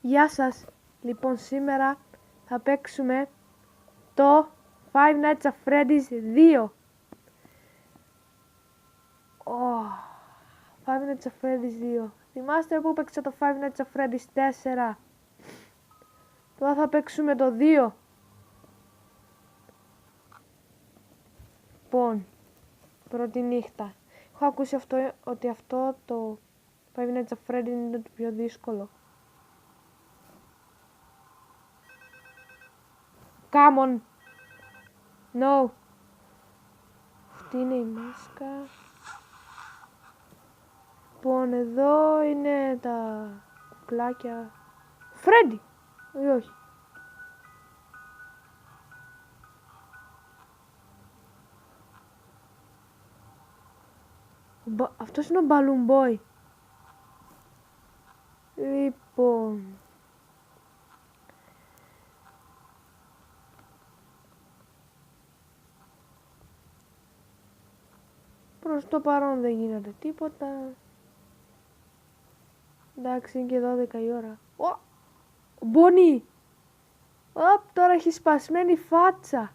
Γεια σας. Λοιπόν, σήμερα θα παίξουμε το Five Nights at Freddy's 2. Five Nights at Freddy's 2. Θυμάστε που παίξα το Five Nights at Freddy's 4. Τώρα θα παίξουμε το 2. Λοιπόν, πρώτη νύχτα. Έχω ακούσει ότι αυτό το Five Nights at Freddy's είναι το πιο δύσκολο. Come on. No. Αυτή είναι η μάσκα. Λοιπόν, εδώ είναι τα κουκλάκια. Φρέντι! Ή όχι. Αυτός είναι ο Balloon Boy. Λοιπόν. Προς το παρόν δεν γίνεται τίποτα. Εντάξει, είναι και 12 η ώρα. Ο Μπόνι! Τώρα έχει σπασμένη φάτσα.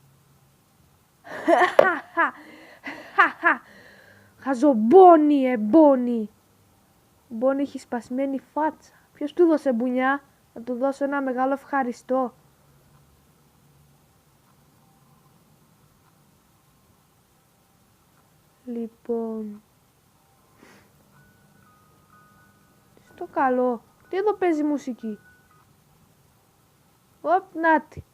Χαζομπόνι, Μπόνι. Ο Μπόνι έχει σπασμένη φάτσα. Ποιος του δώσε μπουνιά? Να του δώσω ένα μεγάλο ευχαριστώ. Λοιπόν. Στο καλό. Τι εδώ παίζει μουσική? Νάτι.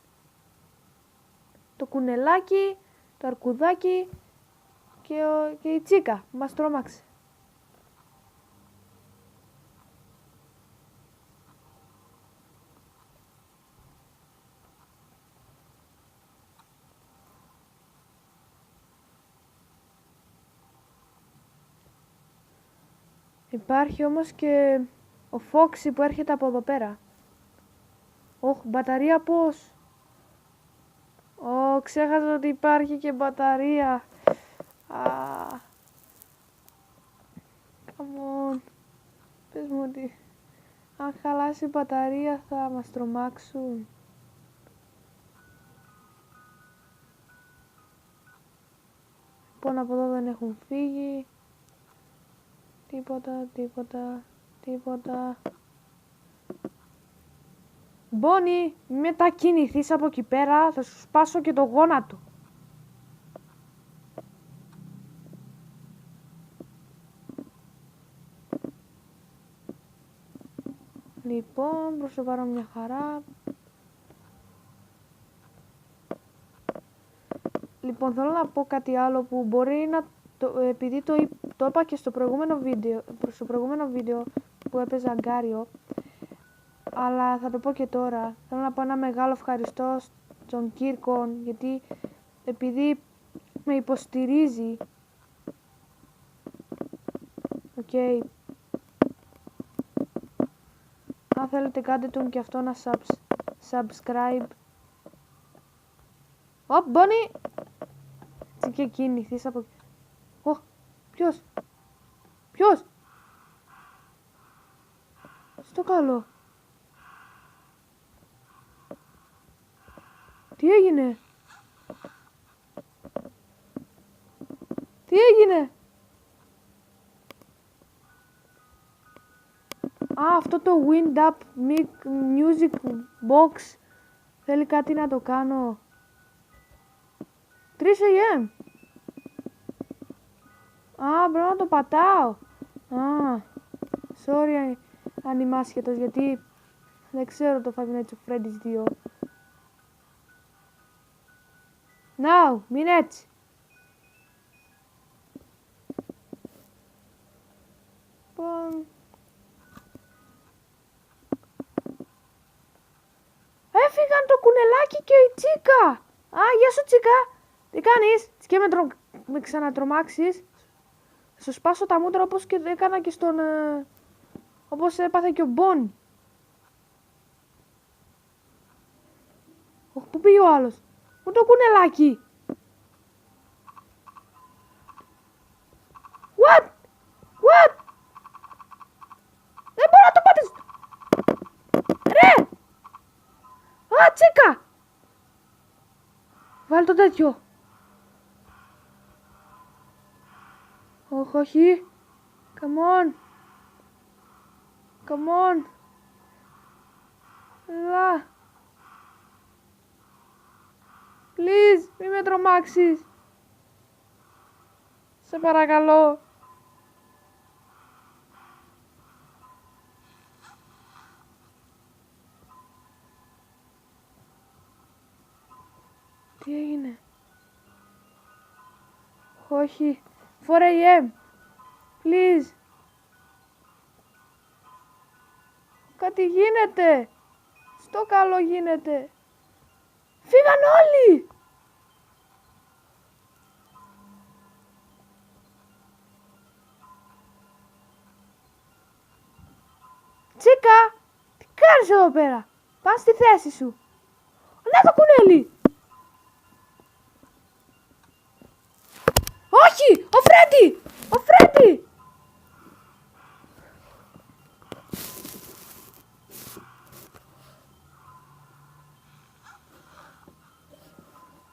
Το κουνελάκι, το αρκουδάκι και η τσίκα που μας τρόμαξε. Υπάρχει όμως και ο Φόξι που έρχεται από εδώ πέρα. Μπαταρία πώς? Ξέχασα ότι υπάρχει και μπαταρία. Come on. Πες μου ότι αν χαλάσει η μπαταρία θα μας τρομάξουν. Λοιπόν, από εδώ δεν έχουν φύγει. Τίποτα. Μπόνι, μη μετακινηθείς από εκεί πέρα, θα σου σπάσω και το γόνατο. Λοιπόν, προς το παρόν μια χαρά. Λοιπόν, θέλω να πω κάτι άλλο που μπορεί να... επειδή το είπα και στο προηγούμενο βίντεο που έπαιζα Γκάριο, αλλά θα το πω και τώρα. Θέλω να πω ένα μεγάλο ευχαριστώ στον Κίρκον, γιατί επειδή με υποστηρίζει. Αν θέλετε κάντε τον και αυτό να subscribe. Μπόνι! Έτσι και κινηθείς από... Ποιος? Στο καλό. Τι έγινε? Αυτό το Wind Up Music Box θέλει κάτι να το κάνω. 3 AM. Πρέπει να το πατάω. Sorry αν είμαι άσχετος, γιατί δεν ξέρω το Five Nights at Freddy's 2. Now, μην έτσι. Λοιπόν... Έφυγαν το κουνελάκι και η τσίκα. Γεια σου τσίκα. Τι κάνεις? Και με ξανατρομάξεις. Θα σου σπάσω τα μούτρα όπως και έκανα και στον... όπως έπαθε και ο Μπον. Πού πήγε ο άλλος? Πού το κουνελάκι? What? Δεν μπορώ να το πατήσω. Ρε! Τσίκα! Βάλ' το τέτοιο. Όχι, όχι. Come on. Come on. Έλα. Please, μη με τρομάξεις. Σε παρακαλώ. Τι έγινε? Όχι. 4 AM. Please. Κάτι γίνεται. Στο καλό γίνεται. Φύγαν όλοι. Τσίκα, τι κάνεις εδώ πέρα? Πας στη θέση σου. Να το κουνέλι. Όχι, ο Φρέντι. Ο Φρέντι.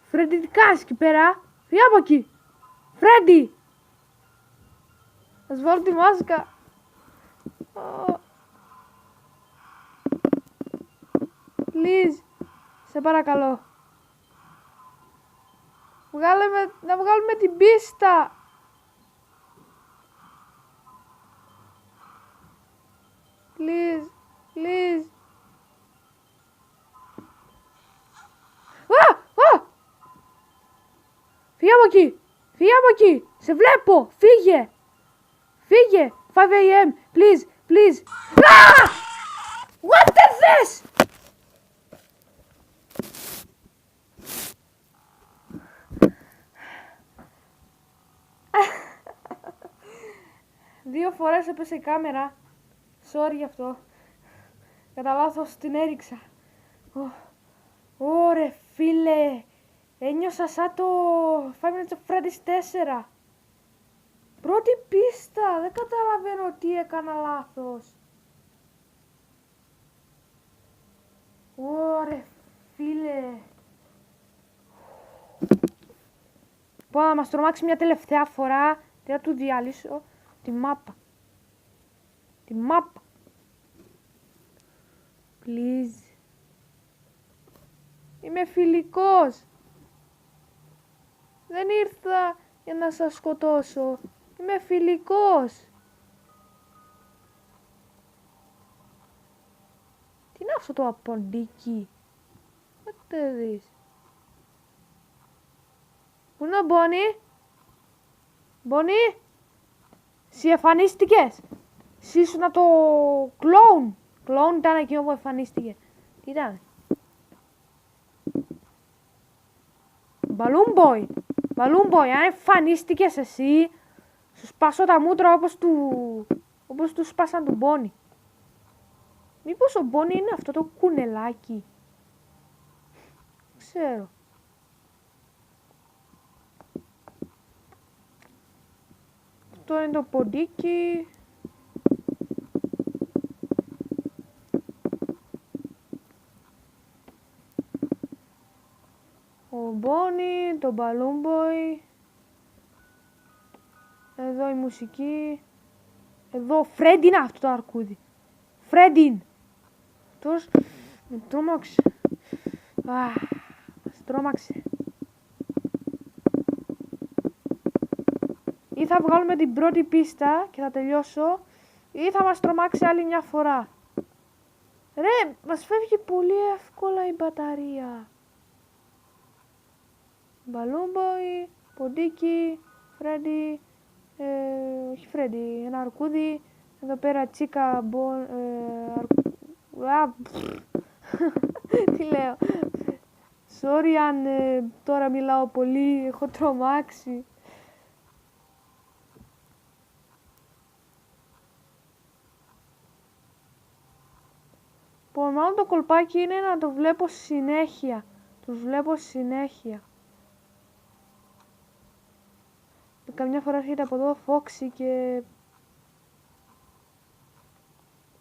Φρέντι, τι κάνεις εκεί πέρα? Φύγε από εκεί. Φρέντι. Ας βάλω τη μάσκα. Please. Σε παρακαλώ. Να βγάλουμε την πίστα. Please. Please. Φύγε από εκεί. Φύγε από εκεί. Σε βλέπω. Φύγε. Φύγε. 5 AM. Please. Please. What is this? Δύο φορές έπεσε η κάμερα. Sorry γι' αυτό. Κατά λάθος την έριξα. Ωρε φίλε. Ένιωσα σαν το Five Nights at Freddy's 4. Πρώτη πίστα. Δεν καταλαβαίνω τι έκανα λάθος. Ωρε φίλε. Πω να μας τρομάξει μια τελευταία φορά. Τι να του διαλύσω τη μάπα. Τη μάπα. Please. Είμαι φιλικός. Δεν ήρθα για να σας σκοτώσω. Είμαι φιλικός. Τι είναι αυτό το αποντίκι? What is this? Πού είναι ο Μπόνι? Μπόνι? Συ εμφανίστηκες? Συ ήσουνα το κλόουν. Κλόουν ήταν εκείνο που εμφανίστηκε. Τι ήταν? Balloon Boy. Balloon Boy, αν εμφανίστηκες εσύ, σου σπάσω τα μούτρα όπως του σπάσαν τον Μπόνι. Μήπως ο Μπόνι είναι αυτό το κουνελάκι? Ξέρω. Αυτό είναι το ποντίκι. Ο Μπόνι, το Balloon Boy. Εδώ η μουσική. Εδώ, Φρέντι είναι αυτό το αρκούδι. Φρέντι. Αυτός με τρόμαξε. Μας τρόμαξε. Ή θα βγάλουμε την πρώτη πίστα και θα τελειώσω, ή θα μας τρομάξει άλλη μια φορά. Ρε, μας φεύγει πολύ εύκολα η μπαταρία. Balloon Boy, ποντίκι, Φρέντι, όχι Φρέντι, ένα αρκούδι. Εδώ πέρα Τσίκα, τι λέω. Sorry αν τώρα μιλάω πολύ, έχω τρομάξει. Μάλλον το κολπάκι είναι να το βλέπω συνέχεια. Τους βλέπω συνέχεια. Καμιά φορά έρχεται από εδώ Φόξι και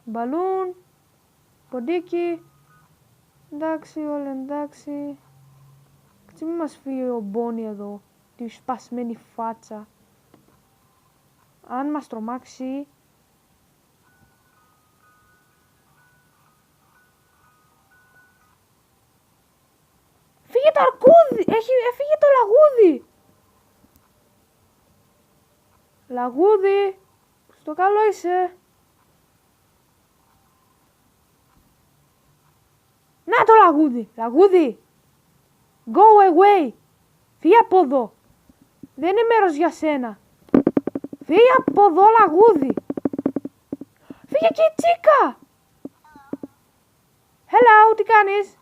Μπαλούν, ποντίκι. Εντάξει, όλα εντάξει. Έτσι μην μας φύγει ο Μπόνι εδώ, τη σπασμένη φάτσα. Αν μας τρομάξει... Φύγε το αρκούδι! Έφυγε το λαγούδι! Λαγούδι! Στο καλό είσαι! Να το λαγούδι! Λαγούδι! Go away! Φύγε από εδώ! Δεν είναι μέρος για σένα! Φύγε από εδώ, λαγούδι! Φύγε και η τσίκα! Hello, τι κάνεις?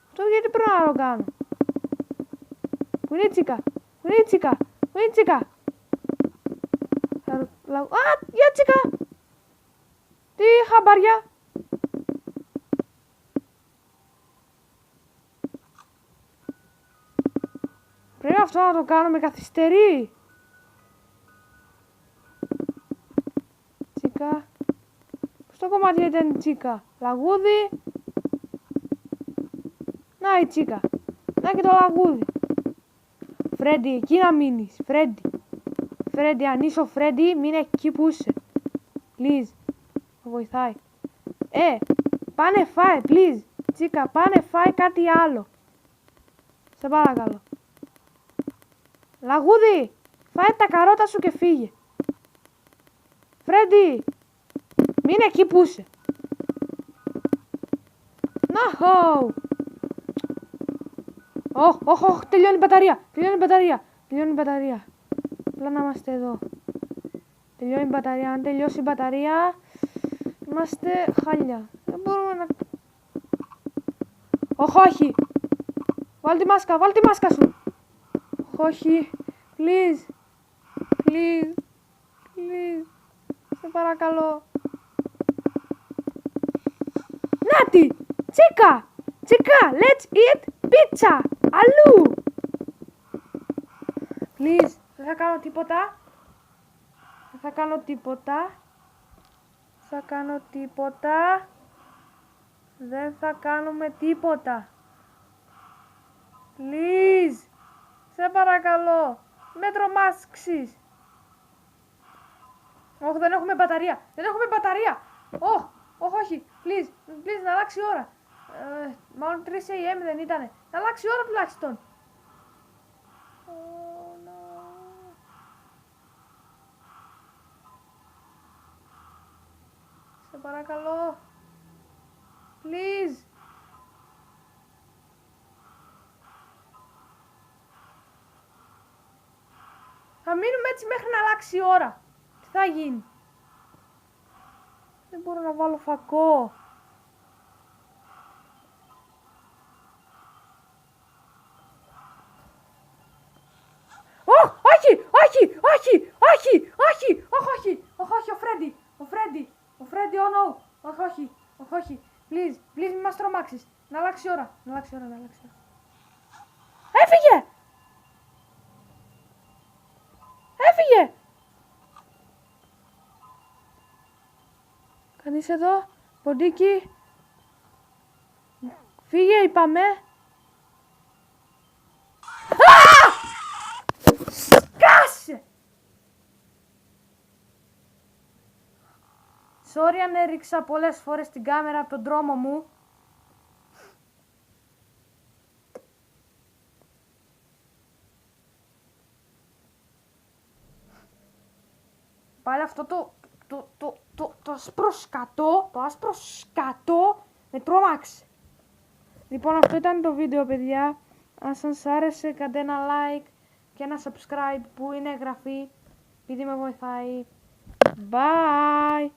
Αυτό γιατί πρέπει να το κάνω? Πού είναι η τσίκα? Πού είναι η τσίκα? Πού είναι η τσίκα? Α, για τσίκα! Τι χαμπάρια! Πρέπει αυτό να το κάνω με καθυστερεί. Τσίκα. Στο κομμάτι ήταν η τσίκα. Λαγούδι. Να η τσίκα. Να και το λαγούδι. Φρέντι, εκεί να μείνεις. Φρέντι. Φρέντι, αν είσαι ο Φρέντι, μείνε εκεί που είσαι. Please. Με βοηθάει. Πάνε φάε, please. Τσίκα, πάνε φάε κάτι άλλο. Σε παρακαλώ. Λαγούδι, φάε τα καρότα σου και φύγε. Φρέντι, μείνε εκεί που είσαι. Ναχω. Ωχ, τελειώνει η μπαταρία. Τελειώνει η μπαταρία. Απλά να είμαστε εδώ. Τελειώνει η μπαταρία. Αν τελειώσει η μπαταρία, είμαστε χάλια. Δεν μπορούμε να... Όχι. Βάλ τη μάσκα σου. Όχι. Please. Σε παρακαλώ. Νάτι. Τσίκα. Let's eat pizza. Αλλού. Please. Δεν θα κάνω τίποτα. Δεν θα κάνουμε τίποτα. Please. Σε παρακαλώ. Με τρομάξεις. Όχι, δεν έχουμε μπαταρία. Όχι. Please, να αλλάξει η ώρα. Μάλλον 3 AM δεν ήτανε. Να αλλάξει η ώρα τουλάχιστον. Σε παρακαλώ. Please. Θα μείνουμε έτσι μέχρι να αλλάξει η ώρα. Τι θα γίνει? Δεν μπορώ να βάλω φακό. Όχι, ο Φρέντι, oh no. Όχι. Please, μην μας τρομάξεις. Να αλλάξει η ώρα. Έφυγε. Κανείς εδώ, ποντίκι. Φύγε, είπαμε. Σκάσε! Sorry αν έριξα πολλές φορές την κάμερα από τον δρόμο μου. Πάλι αυτό το άσπρο σκατό με τρόμαξε. Λοιπόν, αυτό ήταν το βίντεο, παιδιά. Αν σας άρεσε, κάντε ένα like και ένα subscribe που είναι εγγραφή, επειδή με βοηθάει. Bye!